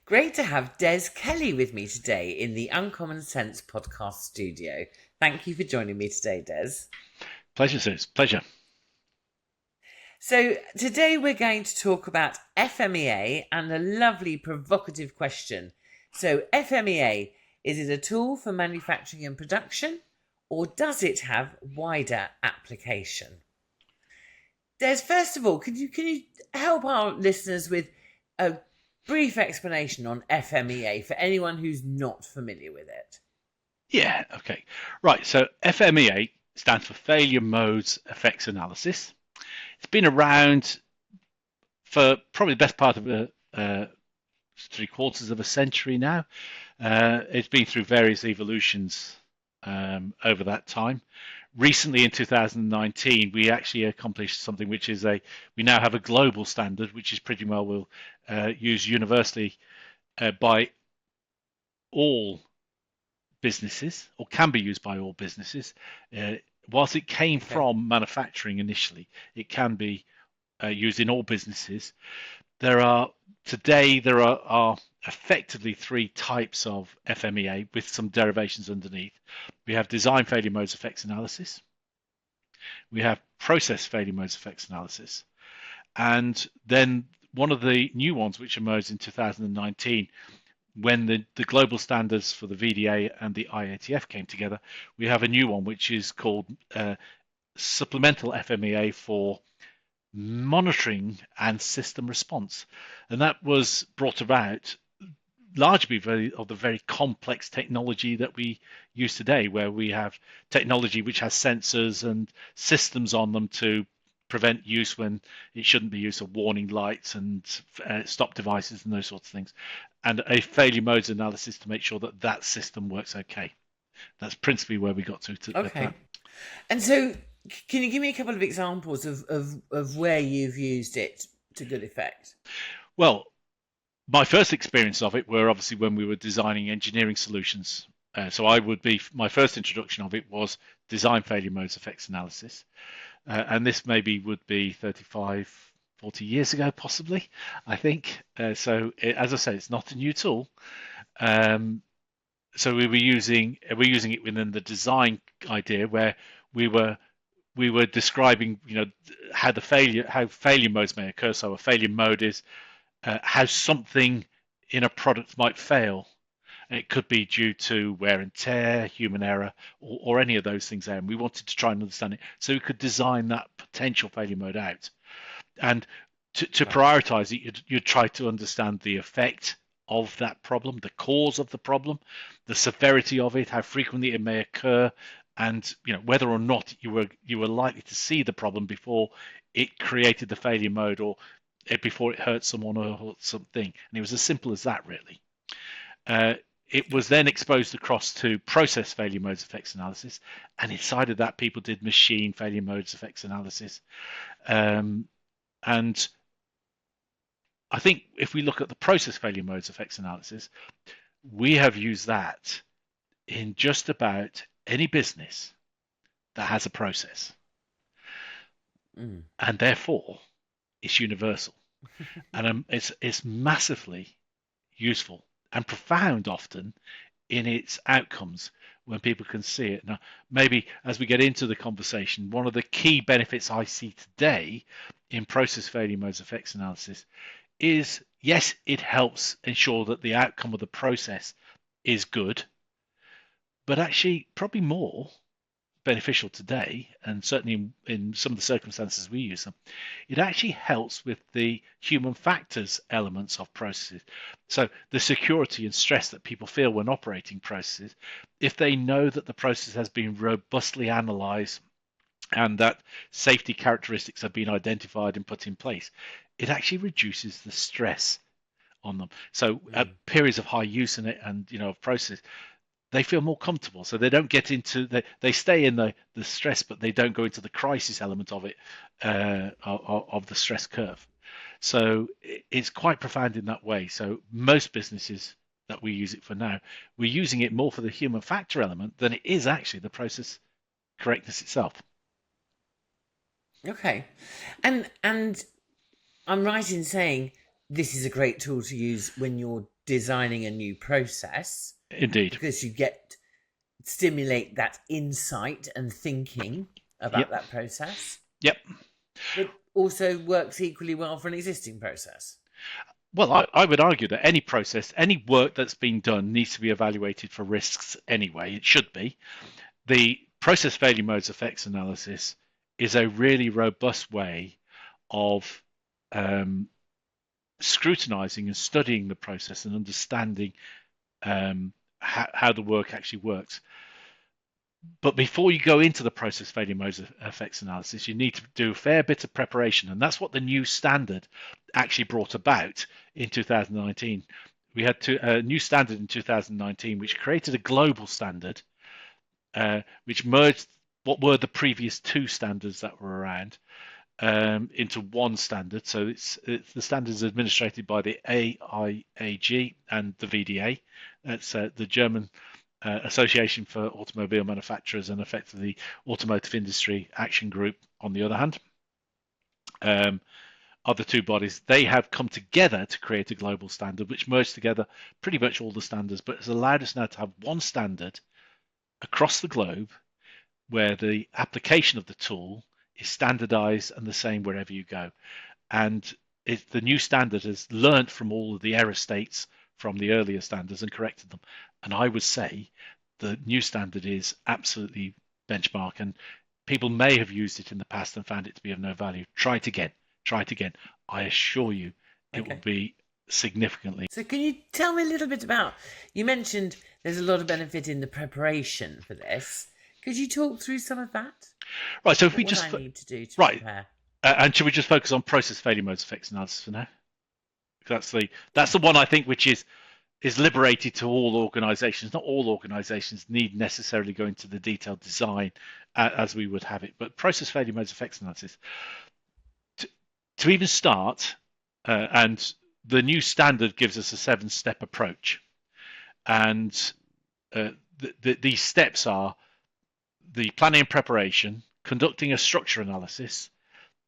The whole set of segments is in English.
Great to have Des Kelly with me today in the Uncommon Sense podcast studio. Thank you for joining me today, Des. Pleasure, Suze. Pleasure. So, today we're going to talk about FMEA and a lovely provocative question. So, FMEA, is it a tool for manufacturing and production, or does it have wider application? Des, first of all, can you help our listeners with a brief explanation on FMEA for anyone who's not familiar with it? Yeah, okay. Right, so FMEA stands for Failure Modes Effects Analysis. It's been around for probably the best part of three-quarters of a century now. It's been through various evolutions over that time. Recently, in 2019, we actually accomplished something which is we now have a global standard, which is pretty well used universally by all businesses, or can be used by all businesses. Whilst it came Okay. from manufacturing initially, it can be used in all businesses. There are effectively three types of FMEA with some derivations underneath. We have design failure modes effects analysis. We have process failure modes effects analysis. And then one of the new ones which emerged in 2019 when the global standards for the VDA and the IATF came together, we have a new one which is called Supplemental FMEA for Monitoring and System Response. And that was brought about largely of the very complex technology that we use today, where we have technology which has sensors and systems on them to prevent use when it shouldn't be used, of warning lights and stop devices and those sorts of things, and a failure modes analysis to make sure that that system works okay. That's principally where we got to at Okay. that. And so, can you give me a couple of examples of where you've used it to good effect? Well, my first experience of it were obviously when we were designing engineering solutions. So my first introduction of it was design failure modes effects analysis. And this maybe would be 35, 40 years ago, possibly, I think. As I say, it's not a new tool. So we're using it within the design idea, where we were describing, how failure modes may occur. So a failure mode is how something in a product might fail. It could be due to wear and tear, human error, or any of those things there. And we wanted to try and understand it so we could design that potential failure mode out. And to Right. prioritize it, you'd try to understand the effect of that problem, the cause of the problem, the severity of it, how frequently it may occur, and whether or not you were likely to see the problem before it created the failure mode, or before it hurt someone or something. And it was as simple as that, really. It was then exposed across to process failure modes effects analysis, and inside of that, people did machine failure modes effects analysis. And I think if we look at the process failure modes effects analysis, we have used that in just about any business that has a process, Mm. and therefore it's universal, and it's massively useful and profound often in its outcomes when people can see it. Now, maybe as we get into the conversation, one of the key benefits I see today in process failure modes effects analysis is, yes, it helps ensure that the outcome of the process is good, but actually probably more beneficial today, and certainly in some of the circumstances we use them, it actually helps with the human factors elements of processes. So the security and stress that people feel when operating processes, if they know that the process has been robustly analysed and that safety characteristics have been identified and put in place, it actually reduces the stress on them. So at Mm. periods of high use in it and of process, they feel more comfortable, so they don't get into they stay in the stress, but they don't go into the crisis element of it, of the stress curve. So it's quite profound in that way. So most businesses that we use it for now, we're using it more for the human factor element than it is actually the process correctness itself. Okay. And I'm right in saying this is a great tool to use when you're designing a new process, Indeed. because you stimulate that insight and thinking about Yep. that process. Yep. But also works equally well for an existing process. Well, I would argue that any process, any work that's been done needs to be evaluated for risks anyway. It should be. The process failure modes effects analysis is a really robust way of scrutinizing and studying the process and understanding how the work actually works. But before you go into the process failure modes effects analysis, you need to do a fair bit of preparation, and that's what the new standard actually brought about in 2019. We had a new standard in 2019 which created a global standard, which merged what were the previous two standards that were around into one standard. So it's the standards administered by the AIAG and the VDA. That's the German Association for Automobile Manufacturers, and effectively Automotive Industry Action Group on the other hand. Are the two bodies. They have come together to create a global standard which merged together pretty much all the standards, but has allowed us now to have one standard across the globe where the application of the tool is standardized and the same wherever you go. And the new standard has learnt from all of the error states from the earlier standards and corrected them. And I would say the new standard is absolutely benchmark, and people may have used it in the past and found it to be of no value. Try it again. Try it again. I assure you it will be significantly. So can you tell me a little bit about, you mentioned there's a lot of benefit in the preparation for this. Could you talk through some of that? Right, so if we what just I need to do to right, prepare. And should we just focus on process failure modes effects analysis for now? That's the one I think which is liberated to all organisations. Not all organisations need necessarily go into the detailed design as we would have it, but process failure modes effects analysis. To even start, and the new standard gives us a 7-step approach, and these steps are the planning and preparation, conducting a structure analysis,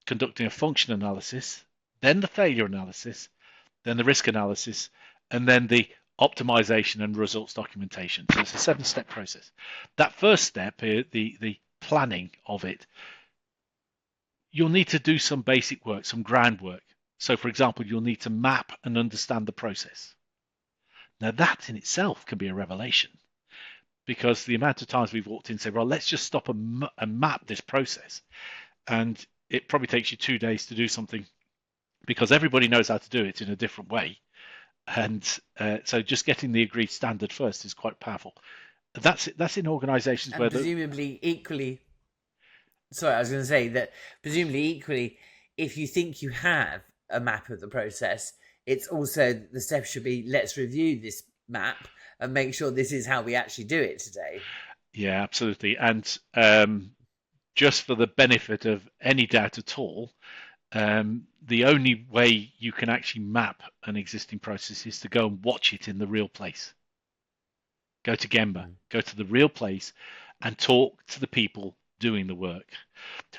conducting a function analysis, then the failure analysis, then the risk analysis, and then the optimization and results documentation. So it's a 7-step process. That first step, the planning of it, you'll need to do some basic work, some groundwork. So for example, you'll need to map and understand the process. Now that in itself can be a revelation, because the amount of times we've walked in and said, well, let's just stop and map this process. And it probably takes you 2 days to do something because everybody knows how to do it in a different way. And so just getting the agreed standard first is quite powerful. That's in organizations and where presumably equally, sorry, I was going to say that presumably equally, if you think you have a map of the process, it's also the step should be, let's review this map and make sure this is how we actually do it today. Yeah, absolutely. And just for the benefit of any doubt at all, the only way you can actually map an existing process is to go and watch it in the real place. Go to Gemba, go to the real place and talk to the people doing the work.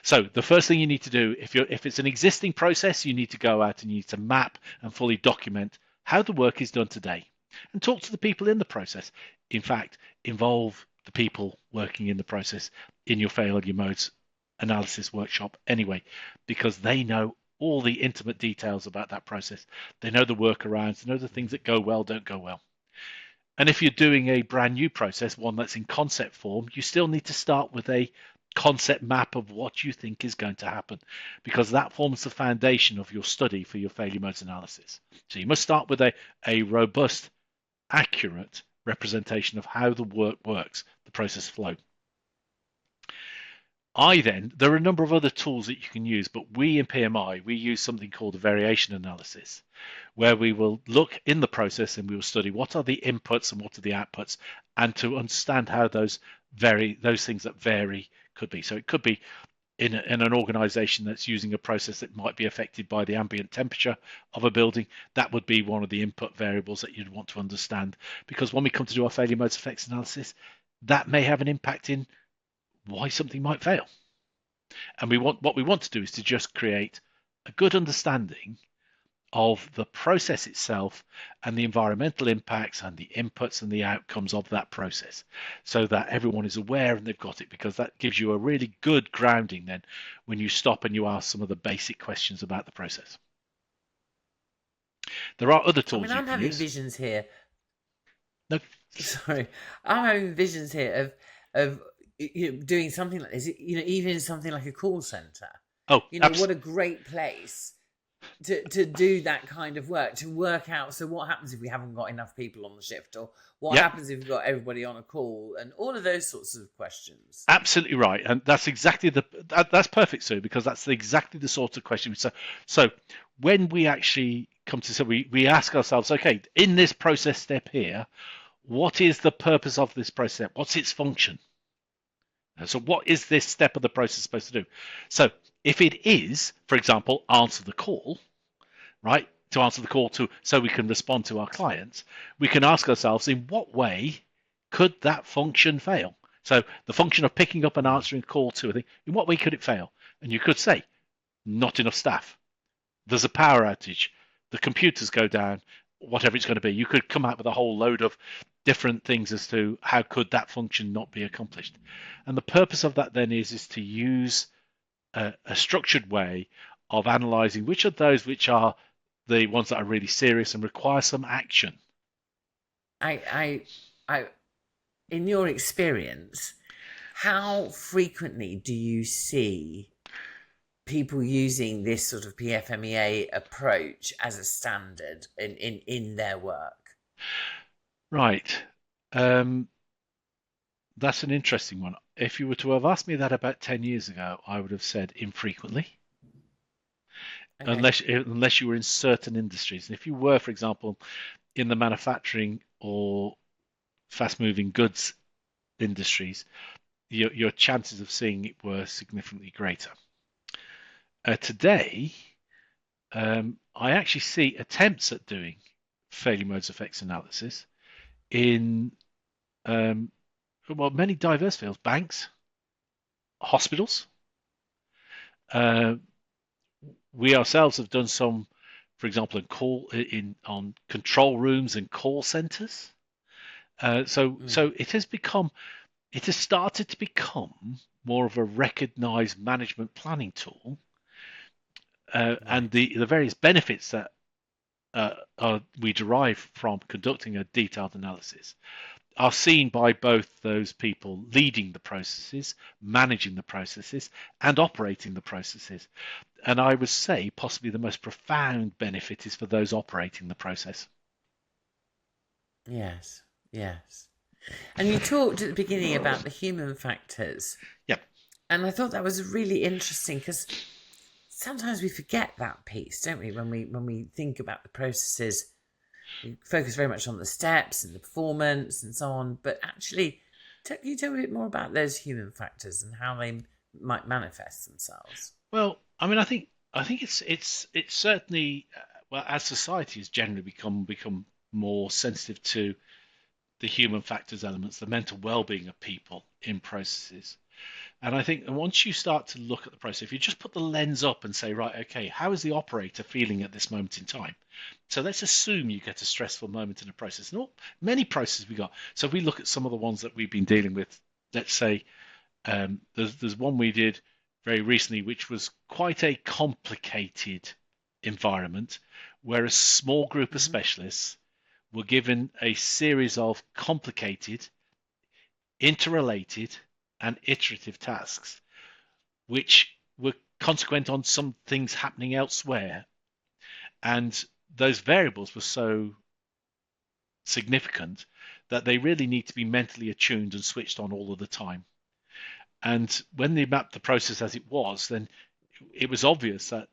So the first thing you need to do, if it's an existing process, you need to go out and you need to map and fully document how the work is done today and talk to the people in the process. In fact, involve the people working in the process in your failure modes analysis workshop anyway, because they know all the intimate details about that process. They know the workarounds, they know the things that go well, don't go well. And if you're doing a brand new process, one that's in concept form, you still need to start with a concept map of what you think is going to happen, because that forms the foundation of your study for your failure modes analysis. So you must start with a robust, accurate representation of how the work works, the process flow. There are a number of other tools that you can use, but we in PMI, we use something called a variation analysis, where we will look in the process and we will study what are the inputs and what are the outputs, and to understand how those things that vary could be. So it could be in an organization that's using a process that might be affected by the ambient temperature of a building. That would be one of the input variables that you'd want to understand, because when we come to do our failure modes effects analysis, that may have an impact in why something might fail. And what we want to do is to just create a good understanding of the process itself and the environmental impacts and the inputs and the outcomes of that process, so that everyone is aware and they've got it, because that gives you a really good grounding then when you stop and you ask some of the basic questions about the process. There are other I mean, tools you I'm can having use. visions here. No. Sorry, I'm having visions here of doing something like this. Even something like a call center. Oh, What a great place to do that kind of work, to work out. So what happens if we haven't got enough people on the shift, or what yeah, happens if we've got everybody on a call, and all of those sorts of questions. absolutely right, and that's exactly that's perfect, Sue, because that's exactly the sort of question. So when we actually come to, so we ask ourselves, okay, in this process step here, what is the purpose of this process step? What's its function? So what is this step of the process supposed to do? So if it is, for example, answer the call, right? To answer the call so we can respond to our clients, we can ask ourselves, in what way could that function fail? So the function of picking up and answering a call to a thing, in what way could it fail? And you could say, not enough staff. There's a power outage. The computers go down, whatever it's going to be. You could come out with a whole load of different things as to how could that function not be accomplished. And the purpose of that then is to use a structured way of analysing which of those which are the ones that are really serious and require some action. I, in your experience, how frequently do you see people using this sort of PFMEA approach as a standard in their work? Right. That's an interesting one. If you were to have asked me that about 10 years ago, I would have said infrequently, Okay. unless you were in certain industries. And if you were, for example, in the manufacturing or fast-moving goods industries, your chances of seeing it were significantly greater. Today, I actually see attempts at doing failure modes effects analysis in many diverse fields: banks, hospitals. Uh, we ourselves have done some, for example, on control rooms and call centers. So it has started to become more of a recognized management planning tool, and Right. the various benefits that we derive from conducting a detailed analysis are seen by both those people leading the processes, managing the processes, and operating the processes. And I would say possibly the most profound benefit is for those operating the process. Yes. Yes. And you talked at the beginning about the human factors, Yep. and I thought that was really interesting because sometimes we forget that piece, don't we? When we think about the processes, we focus very much on the steps and the performance and so on. But actually, can you tell me a bit more about those human factors and how they might manifest themselves? Well, I mean, I think it's certainly well, as society has generally become more sensitive to the human factors elements, the mental well-being of people in processes. And I think once you start to look at the process, if you just put the lens up and say, right, okay, how is the operator feeling at this moment in time? So let's assume you get a stressful moment in a process. Not many processes we got. So if we look at some of the ones that we've been dealing with, let's say there's one we did very recently, which was quite a complicated environment, where a small group of Mm-hmm. specialists were given a series of complicated, interrelated, and iterative tasks, which were consequent on some things happening elsewhere. And those variables were so significant that they really need to be mentally attuned and switched on all of the time. And when they mapped the process as it was, then it was obvious that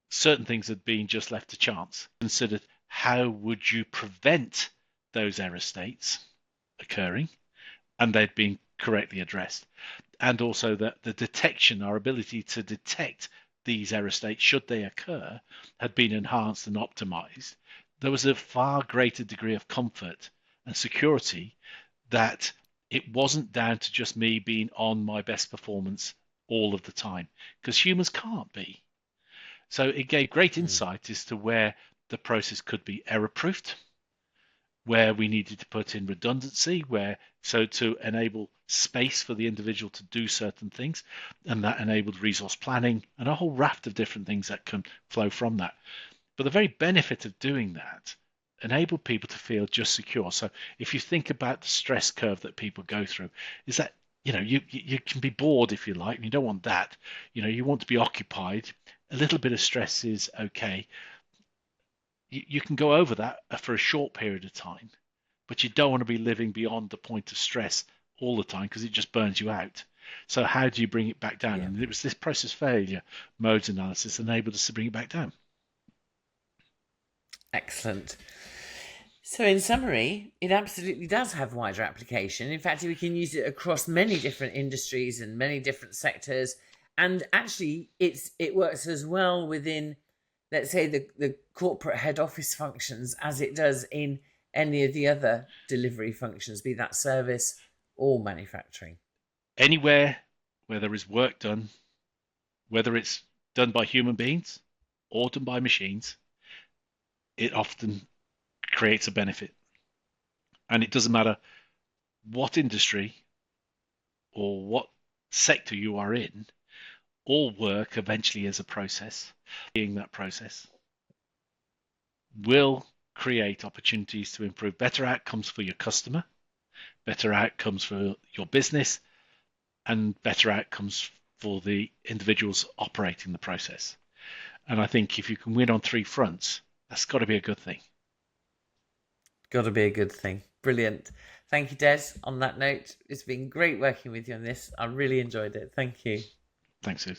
certain things had been just left to chance. Considered how would you prevent those error states occurring, and they'd been correctly addressed. And also that the detection, our ability to detect these error states should they occur, had been enhanced and optimized. There was a far greater degree of comfort and security that it wasn't down to just me being on my best performance all of the time, because humans can't be. So it gave great Mm. insight as to where the process could be error-proofed, where we needed to put in redundancy, so to enable space for the individual to do certain things, and that enabled resource planning and a whole raft of different things that can flow from that. But the very benefit of doing that enabled people to feel just secure. So if you think about the stress curve that people go through, is that you can be bored if you like, and you don't want that. You want to be occupied. A little bit of stress is okay. You can go over that for a short period of time, but you don't want to be living beyond the point of stress all the time because it just burns you out. So how do you bring it back down? Yeah. And it was this process failure modes analysis enabled us to bring it back down. Excellent. So in summary, it absolutely does have wider application. In fact, we can use it across many different industries and many different sectors. And actually, it works as well within, let's say, the corporate head office functions as it does in any of the other delivery functions, be that service or manufacturing. Anywhere where there is work done, whether it's done by human beings or done by machines, it often creates a benefit. And it doesn't matter what industry or what sector you are in, all work eventually is a process. Being that process will create opportunities to improve better outcomes for your customer, better outcomes for your business, and better outcomes for the individuals operating the process. And I think if you can win on three fronts, that's got to be a good thing. Got to be a good thing. Brilliant. Thank you, Des. On that note, it's been great working with you on this. I really enjoyed it. Thank you. Thanks, Suze.